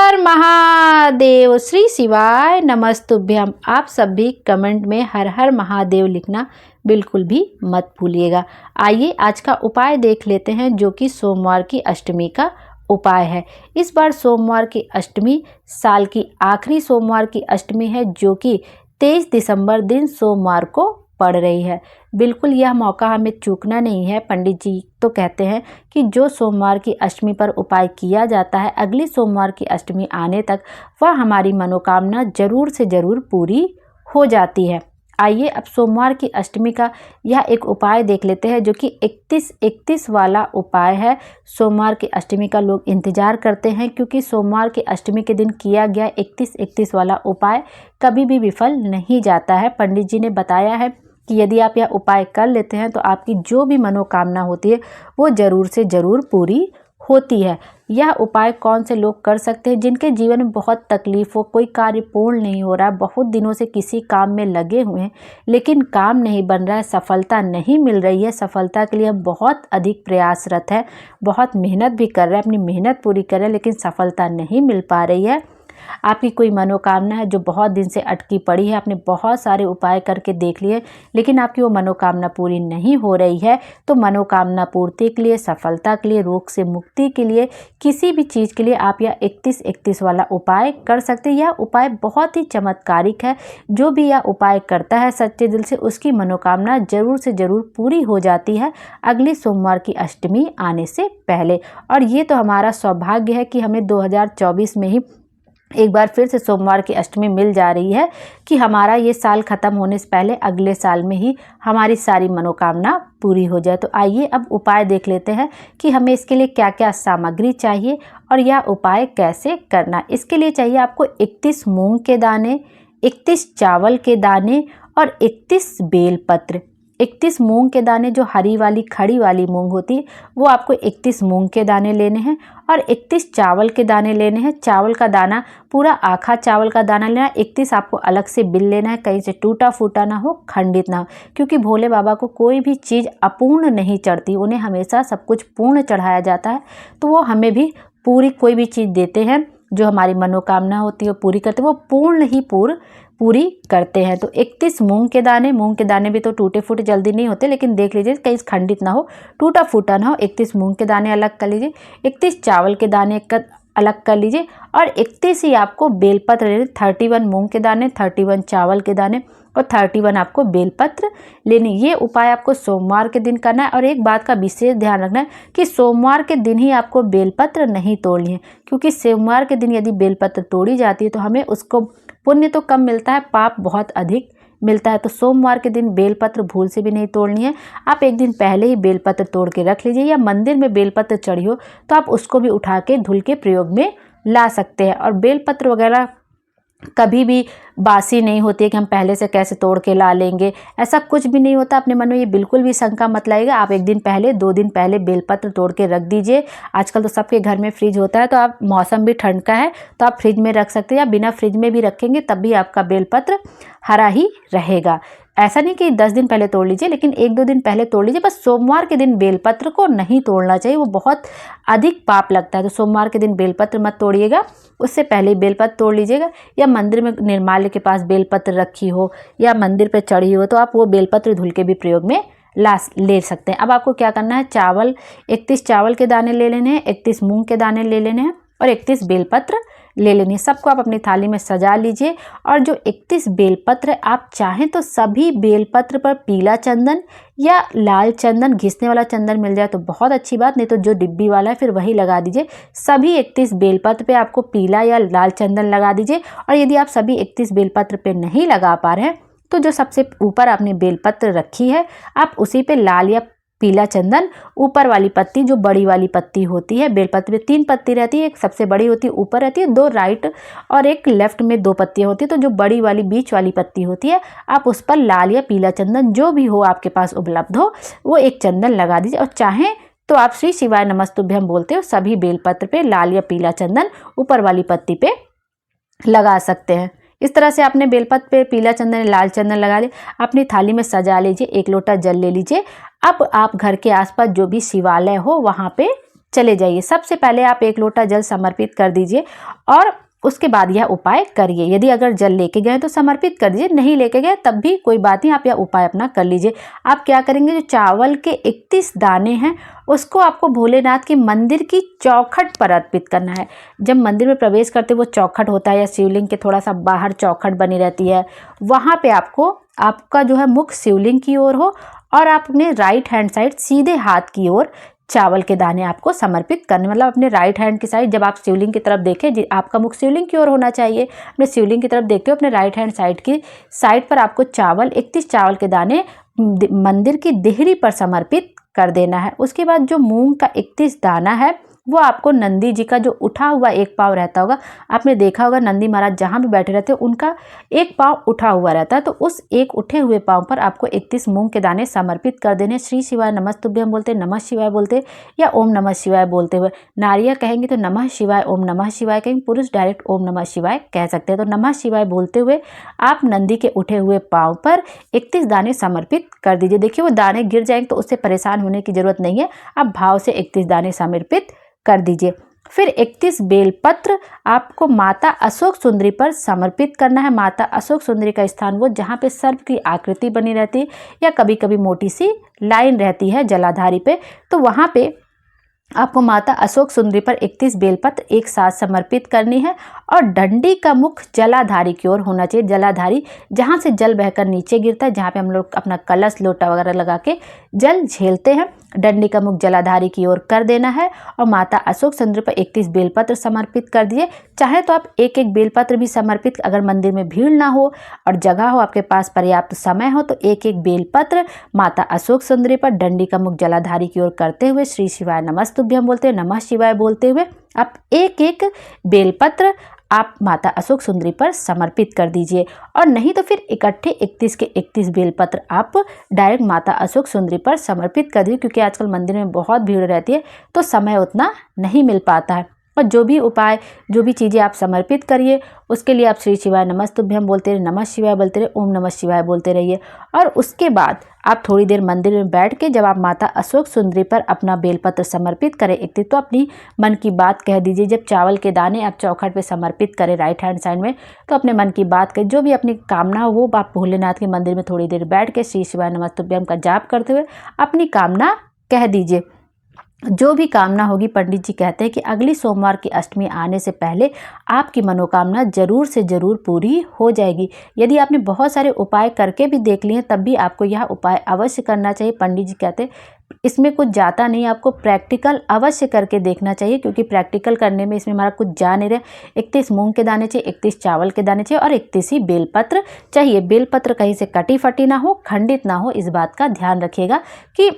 हर महादेव। श्री शिवाय नमस्तुभ्यम। आप सभी कमेंट में हर हर महादेव लिखना बिल्कुल भी मत भूलिएगा। आइए आज का उपाय देख लेते हैं, जो कि सोमवार की अष्टमी का उपाय है। इस बार सोमवार की अष्टमी साल की आखिरी सोमवार की अष्टमी है, जो कि 23 दिसंबर दिन सोमवार को पड़ रही है। बिल्कुल यह मौका हमें चूकना नहीं है। पंडित जी तो कहते हैं कि जो सोमवार की अष्टमी पर उपाय किया जाता है, अगली सोमवार की अष्टमी आने तक वह हमारी मनोकामना जरूर से ज़रूर पूरी हो जाती है। आइए अब सोमवार की अष्टमी का यह एक उपाय देख लेते हैं, जो कि 31 वाला उपाय है। सोमवार की अष्टमी का लोग इंतज़ार करते हैं, क्योंकि सोमवार की अष्टमी के दिन किया गया 31 वाला उपाय कभी भी विफल नहीं जाता है। पंडित जी ने बताया है कि यदि आप यह उपाय कर लेते हैं तो आपकी जो भी मनोकामना होती है वो ज़रूर से ज़रूर पूरी होती है। यह उपाय कौन से लोग कर सकते हैं? जिनके जीवन में बहुत तकलीफ हो, कोई कार्य पूर्ण नहीं हो रहा, बहुत दिनों से किसी काम में लगे हुए हैं लेकिन काम नहीं बन रहा है, सफलता नहीं मिल रही है। सफलता के लिए हम बहुत अधिक प्रयासरत है, बहुत मेहनत भी कर रहे हैं, अपनी मेहनत पूरी कर रहे हैं, लेकिन सफलता नहीं मिल पा रही है। आपकी कोई मनोकामना है जो बहुत दिन से अटकी पड़ी है, आपने बहुत सारे उपाय करके देख लिए लेकिन आपकी वो मनोकामना पूरी नहीं हो रही है, तो मनोकामना पूर्ति के लिए, सफलता के लिए, रोग से मुक्ति के लिए, किसी भी चीज़ के लिए आप यह 31 वाला उपाय कर सकते हैं। यह उपाय बहुत ही चमत्कारिक है। जो भी यह उपाय करता है सच्चे दिल से, उसकी मनोकामना जरूर से ज़रूर पूरी हो जाती है अगली सोमवार की अष्टमी आने से पहले। और ये तो हमारा सौभाग्य है कि हमें 2024 में ही एक बार फिर से सोमवार की अष्टमी मिल जा रही है, कि हमारा ये साल ख़त्म होने से पहले अगले साल में ही हमारी सारी मनोकामना पूरी हो जाए। तो आइए अब उपाय देख लेते हैं कि हमें इसके लिए क्या क्या सामग्री चाहिए और यह उपाय कैसे करना। इसके लिए चाहिए आपको 31 मूंग के दाने, 31 चावल के दाने और 31 बेलपत्र। 31 मूंग के दाने, जो हरी वाली खड़ी वाली मूंग होती है, वो आपको 31 मूंग के दाने लेने हैं और 31 चावल के दाने लेने हैं। चावल का दाना पूरा आखा चावल का दाना लेना है। 31 आपको अलग से बिल लेना है, कहीं से टूटा फूटा ना हो, खंडित ना हो, क्योंकि भोले बाबा को कोई भी चीज़ अपूर्ण नहीं चढ़ती, उन्हें हमेशा सब कुछ पूर्ण चढ़ाया जाता है। तो वो हमें भी पूरी कोई भी चीज़ देते हैं, जो हमारी मनोकामना होती है वो पूरी करते हैं, वो पूर्ण ही पूरी करते हैं। तो 31 मूंग के दाने भी तो टूटे फूटे जल्दी नहीं होते, लेकिन देख लीजिए कहीं खंडित ना हो, टूटा फूटा ना हो। 31 मूंग के दाने अलग कर लीजिए, 31 चावल के दाने अलग कर लीजिए और 31 ही आपको बेलपत्र लेने। 31 मूंग के दाने, 31 चावल के दाने और 31 आपको बेलपत्र लेने। ये उपाय आपको सोमवार के दिन करना है। और एक बात का विशेष ध्यान रखना है कि सोमवार के दिन ही आपको बेलपत्र नहीं तोड़नी है, क्योंकि सोमवार के दिन यदि बेलपत्र तोड़ी जाती है तो हमें उसको पुण्य तो कम मिलता है, पाप बहुत अधिक मिलता है। तो सोमवार के दिन बेलपत्र भूल से भी नहीं तोड़नी है। आप एक दिन पहले ही बेलपत्र तोड़ के रख लीजिए, या मंदिर में बेलपत्र चढ़ी हो तो आप उसको भी उठा के धुल के प्रयोग में ला सकते हैं। और बेलपत्र वगैरह कभी भी बासी नहीं होती है कि हम पहले से कैसे तोड़ के ला लेंगे, ऐसा कुछ भी नहीं होता। अपने मन में ये बिल्कुल भी शंका मत लाइएगा। आप एक दिन पहले, 2 दिन पहले बेलपत्र तोड़ के रख दीजिए। आजकल तो सबके घर में फ्रिज होता है, तो आप, मौसम भी ठंड का है तो आप फ्रिज में रख सकते हैं, या बिना फ्रिज में भी रखेंगे तब भी आपका बेलपत्र हरा ही रहेगा। ऐसा नहीं कि 10 दिन पहले तोड़ लीजिए, लेकिन 1-2 दिन पहले तोड़ लीजिए। बस सोमवार के दिन बेलपत्र को नहीं तोड़ना चाहिए, वो बहुत अधिक पाप लगता है। तो सोमवार के दिन बेलपत्र मत तोड़िएगा, उससे पहले ही बेलपत्र तोड़ लीजिएगा। या मंदिर में निर्माल्य के पास बेलपत्र रखी हो या मंदिर पर चढ़ी हो तो आप वो बेलपत्र धुल के भी प्रयोग में ले सकते हैं। अब आपको क्या करना है, चावल 31 चावल के दाने ले लेने हैं, 31 मूंग के दाने ले लेने हैं और 31 बेलपत्र ले लेनी है। सबको आप अपनी थाली में सजा लीजिए। और जो 31 बेलपत्र, आप चाहें तो सभी बेलपत्र पर पीला चंदन या लाल चंदन, घिसने वाला चंदन मिल जाए तो बहुत अच्छी बात, नहीं तो जो डिब्बी वाला है फिर वही लगा दीजिए। सभी 31 बेलपत्र पे आपको पीला या लाल चंदन लगा दीजिए। और यदि आप सभी 31 बेलपत्र पे नहीं लगा पा रहे हैं तो जो सबसे ऊपर आपने बेलपत्र रखी है, आप उसी पे लाल या पीला चंदन, ऊपर वाली पत्ती, जो बड़ी वाली पत्ती होती है, बेलपत्र में 3 पत्ती रहती है, एक सबसे बड़ी होती है ऊपर रहती है, 2 राइट और एक लेफ्ट में 2 पत्तियां होती है। तो जो बड़ी वाली बीच वाली पत्ती होती है, आप उस पर लाल या पीला चंदन, जो भी हो आपके पास उपलब्ध हो, वो एक चंदन लगा दीजिए। और चाहें तो आप श्री शिवाय नमस्तुभ्यम बोलते हो सभी बेलपत्र पे लाल या पीला चंदन ऊपर वाली पत्ती पे लगा सकते हैं। इस तरह से आपने बेलपत्र पे पीला चंदन, लाल चंदन लगा ले, अपनी थाली में सजा लीजिए। 1 लोटा जल ले लीजिए। अब आप घर के आसपास जो भी शिवालय हो वहाँ पे चले जाइए। सबसे पहले आप 1 लोटा जल समर्पित कर दीजिए और उसके बाद यह उपाय करिए। यदि अगर जल लेके गए तो समर्पित कर दीजिए, नहीं लेके गए तब भी कोई बात नहीं, आप यह उपाय अपना कर लीजिए। आप क्या करेंगे, जो चावल के 31 दाने हैं उसको आपको भोलेनाथ के मंदिर की चौखट पर अर्पित करना है। जब मंदिर में प्रवेश करते वो चौखट होता है या शिवलिंग के थोड़ा सा बाहर चौखट बनी रहती है, वहाँ पे आपका जो है मुख शिवलिंग की ओर हो और आप अपने राइट हैंड साइड सीधे हाथ की ओर चावल के दाने आपको समर्पित करने, मतलब अपने राइट हैंड की साइड, जब आप शिवलिंग की तरफ देखें, आपका मुख शिवलिंग की ओर होना चाहिए, अपने शिवलिंग की तरफ देखते हो अपने राइट हैंड साइड की साइड पर आपको 31 चावल के दाने मंदिर की देहरी पर समर्पित कर देना है। उसके बाद जो मूंग का 31 दाना है वो आपको नंदी जी का जो उठा हुआ एक पाँव रहता होगा, आपने देखा होगा नंदी महाराज जहाँ भी बैठे रहते हैं उनका एक पाँव उठा हुआ रहता है, तो उस एक उठे हुए पाँव पर आपको 31 मूंग के दाने समर्पित कर देने। श्री शिवाय नमस्तुभ्यम बोलते, नमः शिवाय बोलते या ओम नमः शिवाय बोलते हुए। नारियाँ कहेंगे तो नमः शिवाय ओम नमः शिवाय कहेंगे, पुरुष डायरेक्ट ओम नमः शिवाय कह सकते हैं। तो नमः शिवाय बोलते हुए आप नंदी के उठे हुए पाँव पर 31 दाने समर्पित कर दीजिए। देखिए वो दाने गिर जाएंगे तो उससे परेशान होने की जरूरत नहीं है, आप भाव से 31 दाने समर्पित कर दीजिए। फिर 31 बेलपत्र आपको माता अशोक सुंदरी पर समर्पित करना है। माता अशोक सुंदरी का स्थान वो जहाँ पे सर्प की आकृति बनी रहती है या कभी कभी मोटी सी लाइन रहती है जलाधारी पे, तो वहाँ पे आपको माता अशोक सुंदरी पर 31 बेलपत्र एक साथ समर्पित करनी है और डंडी का मुख जलाधारी की ओर होना चाहिए। जलाधारी जहाँ से जल बहकर नीचे गिरता है, जहाँ पे हम लोग अपना कलश लोटा वगैरह लगा के जल झेलते हैं, डंडी का मुख जलाधारी की ओर कर देना है और माता अशोक सुंदरी पर 31 बेलपत्र समर्पित कर दिए। चाहे तो आप एक एक बेलपत्र भी समर्पित, अगर मंदिर में भीड़ ना हो और जगह हो, आपके पास पर्याप्त समय हो, तो एक एक बेलपत्र माता अशोक सुंदरी पर डंडी का मुख जलाधारी की ओर करते हुए श्री शिवाय नमस्तुभ्यम बोलते, नमः शिवाय बोलते हुए आप एक एक बेलपत्र आप माता अशोक सुंदरी पर समर्पित कर दीजिए। और नहीं तो फिर इकट्ठे 31 के 31 बेलपत्र आप डायरेक्ट माता अशोक सुंदरी पर समर्पित कर दीजिए, क्योंकि आजकल मंदिर में बहुत भीड़ रहती है तो समय उतना नहीं मिल पाता है। और जो भी उपाय, जो भी चीज़ें आप समर्पित करिए उसके लिए आप श्री शिवाय नमस्तुभ्यम बोलते रहिए, नमः शिवाय बोलते रहिए, ओम नमः शिवाय बोलते रहिए। और उसके बाद आप थोड़ी देर मंदिर में बैठ के जब आप माता अशोक सुंदरी पर अपना बेलपत्र समर्पित करें, एक तो अपनी मन की बात कह दीजिए। जब चावल के दाने आप चौखट पे समर्पित करें राइट हैंड साइड में, तो अपने मन की बात करें, जो भी अपनी कामना हो वो आप भोलेनाथ के मंदिर में थोड़ी देर बैठ के श्री शिवाय नमस्तुभ्यम का जाप करते हुए अपनी कामना कह दीजिए। जो भी कामना होगी, पंडित जी कहते हैं कि अगली सोमवार की अष्टमी आने से पहले आपकी मनोकामना जरूर से जरूर पूरी हो जाएगी। यदि आपने बहुत सारे उपाय करके भी देख लिए तब भी आपको यह उपाय अवश्य करना चाहिए। पंडित जी कहते हैं इसमें कुछ जाता नहीं, आपको प्रैक्टिकल अवश्य करके देखना चाहिए, क्योंकि प्रैक्टिकल करने में इसमें हमारा कुछ जा नहीं रहा। 31 मूंग के दाने चाहिए, 31 चावल के दाने चाहिए और 31 ही बेलपत्र चाहिए। बेलपत्र कहीं से कटी फटी ना हो, खंडित ना हो, इस बात का ध्यान रखिएगा कि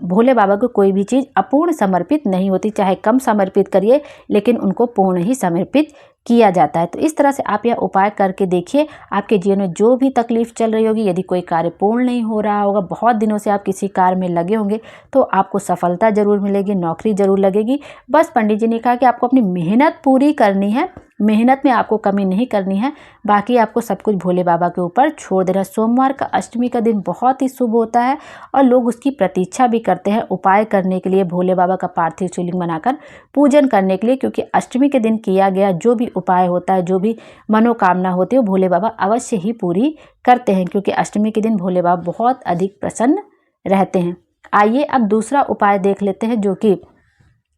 भोले बाबा को कोई भी चीज़ अपूर्ण समर्पित नहीं होती। चाहे कम समर्पित करिए लेकिन उनको पूर्ण ही समर्पित किया जाता है। तो इस तरह से आप यह उपाय करके देखिए, आपके जीवन में जो भी तकलीफ चल रही होगी, यदि कोई कार्य पूर्ण नहीं हो रहा होगा, बहुत दिनों से आप किसी कार्य में लगे होंगे, तो आपको सफलता जरूर मिलेगी, नौकरी जरूर लगेगी। बस पंडित जी ने कहा कि आपको अपनी मेहनत पूरी करनी है, मेहनत में आपको कमी नहीं करनी है, बाकी आपको सब कुछ भोले बाबा के ऊपर छोड़ देना। सोमवार का अष्टमी का दिन बहुत ही शुभ होता है और लोग उसकी प्रतीक्षा भी करते हैं उपाय करने के लिए, भोले बाबा का पार्थिव शिवलिंग बनाकर पूजन करने के लिए, क्योंकि अष्टमी के दिन किया गया जो भी उपाय होता है, जो भी मनोकामना होती है, वो भोले बाबा अवश्य ही पूरी करते हैं, क्योंकि अष्टमी के दिन भोले बाबा बहुत अधिक प्रसन्न रहते हैं। आइए अब दूसरा उपाय देख लेते हैं, जो कि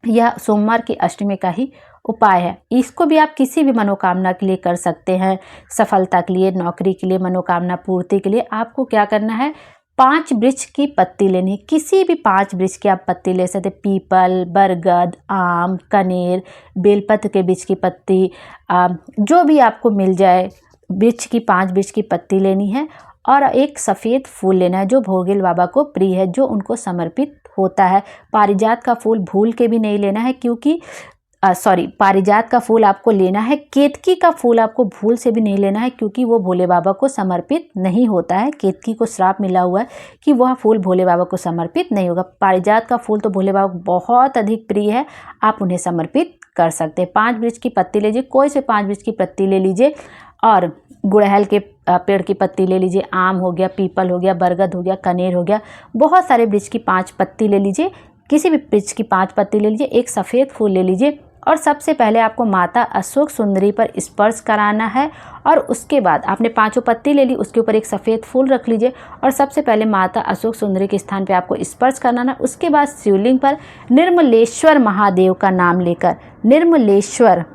यह सोमवार की अष्टमी का ही उपाय है। इसको भी आप किसी भी मनोकामना के लिए कर सकते हैं, सफलता के लिए, नौकरी के लिए, मनोकामना पूर्ति के लिए। आपको क्या करना है, 5 वृक्ष की पत्ती लेनी, किसी भी 5 वृक्ष की आप पत्ती ले सकते, पीपल, बरगद, आम, कनेर, बेलपत्र के वृक्ष की पत्ती, जो भी आपको मिल जाए वृक्ष की 5 वृक्ष की पत्ती लेनी है और एक सफ़ेद फूल लेना है जो भोले बाबा को प्रिय है, जो उनको समर्पित होता है। पारिजात का फूल भूल के भी नहीं लेना है, क्योंकि पारिजात का फूल आपको लेना है, केतकी का फूल आपको भूल से भी नहीं लेना है, क्योंकि वो भोले बाबा को समर्पित नहीं होता है। केतकी को श्राप मिला हुआ है कि वह फूल भोले बाबा को समर्पित नहीं होगा। पारिजात का फूल तो भोले बाबा को बहुत अधिक प्रिय है, आप उन्हें समर्पित कर सकते हैं। 5 वृक्ष की पत्ती लीजिए, कोई से 5 वृक्ष की पत्ती ले लीजिए और गुड़हल के पेड़ की पत्ती ले लीजिए, आम हो गया, पीपल हो गया, बरगद हो गया, कनेर हो गया, बहुत सारे वृक्ष की 5 पत्ती ले लीजिए। किसी भी वृक्ष की 5 पत्ती ले लीजिए, एक सफ़ेद फूल ले लीजिए और सबसे पहले आपको माता अशोक सुंदरी पर स्पर्श कराना है। और उसके बाद आपने 5 पत्ती ले ली, उसके ऊपर एक सफ़ेद फूल रख लीजिए और सबसे पहले माता अशोक सुंदरी के स्थान पे आपको स्पर्श कराना है। उसके बाद शिवलिंग पर निर्मलेश्वर महादेव का नाम लेकर, निर्मलेश्वर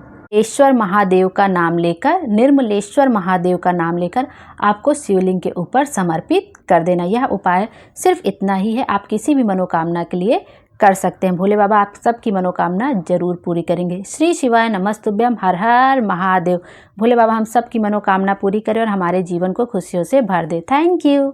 महादेव का नाम लेकर, निर्मलेश्वर महादेव का नाम लेकर आपको शिवलिंग के ऊपर समर्पित कर देना। यह उपाय सिर्फ इतना ही है, आप किसी भी मनोकामना के लिए कर सकते हैं। भोले बाबा आप सबकी मनोकामना जरूर पूरी करेंगे। श्री शिवाय नमस्तुभ्यम, हर हर महादेव। भोले बाबा हम सबकी मनोकामना पूरी करें और हमारे जीवन को खुशियों से भर दे। Thank you.